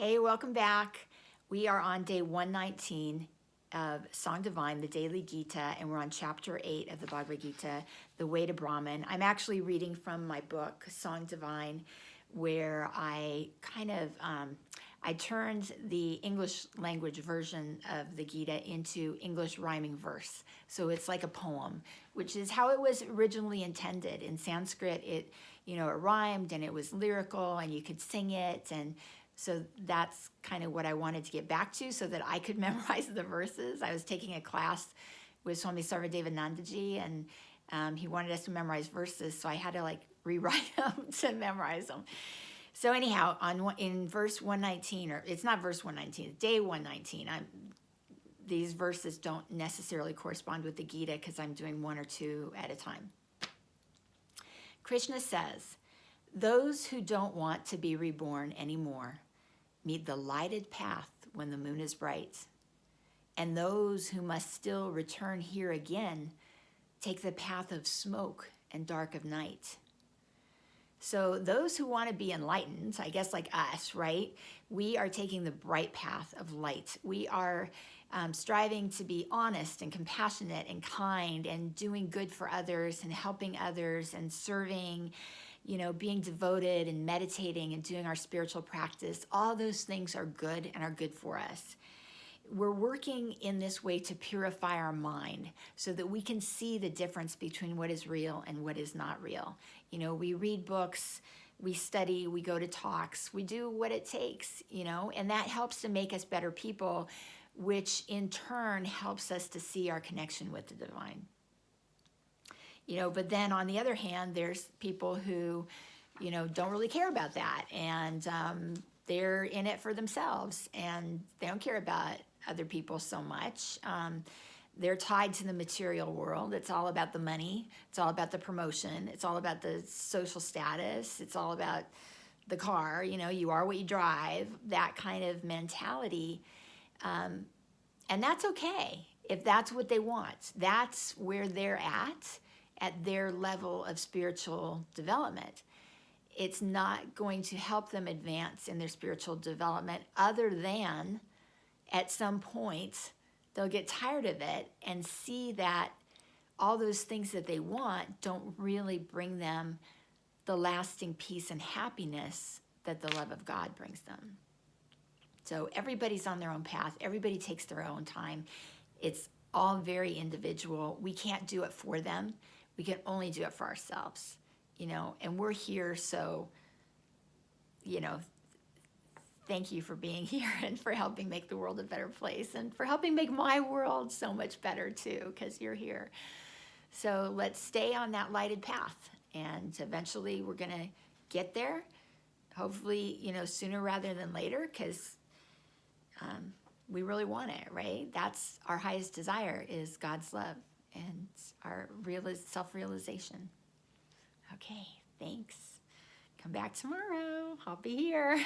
Hey, welcome back. We are on day 119 of Song Divine, the Daily Gita, and we're on chapter 8 of the Bhagavad Gita, The Way to Brahman. I'm actually reading from my book, Song Divine, where I I turned the English language version of the Gita into English rhyming verse. So it's like a poem, which is how it was originally intended. In Sanskrit, it rhymed and it was lyrical and you could sing it, and so that's kind of what I wanted to get back to so that I could memorize the verses. I was taking a class with Swami Sarvadevanandaji, and he wanted us to memorize verses, so I had to rewrite them to memorize them. So anyhow, in verse 119, or it's not verse 119, it's day 119, these verses don't necessarily correspond with the Gita because I'm doing one or two at a time. Krishna says, "Those who don't want to be reborn anymore meet the lighted path when the moon is bright. And those who must still return here again take the path of smoke and dark of night." So those who want to be enlightened, I guess like us, right? We are taking the bright path of light. We are striving to be honest and compassionate and kind and doing good for others and helping others and serving, being devoted and meditating and doing our spiritual practice. All those things are good and are good for us. We're working in this way to purify our mind so that we can see the difference between what is real and what is not real. We read books, we study, we go to talks, we do what it takes, and that helps to make us better people, which in turn helps us to see our connection with the divine. But then on the other hand, there's people who, don't really care about that, and they're in it for themselves, and they don't care about other people so much. They're tied to the material world. It's all about the money. It's all about the promotion. It's all about the social status. It's all about the car. You are what you drive, that kind of mentality. And that's okay if that's what they want. That's where they're at their level of spiritual development. It's not going to help them advance in their spiritual development other than at some point they'll get tired of it and see that all those things that they want don't really bring them the lasting peace and happiness that the love of God brings them. So everybody's on their own path. Everybody takes their own time. It's all very individual. We can't do it for them. We can only do it for ourselves, and we're here. So, thank you for being here and for helping make the world a better place and for helping make my world so much better too, because you're here. So let's stay on that lighted path, and eventually we're going to get there. Hopefully, sooner rather than later, because we really want it, right? That's our highest desire, is God's love and our self-realization. Okay, thanks. Come back tomorrow. I'll be here.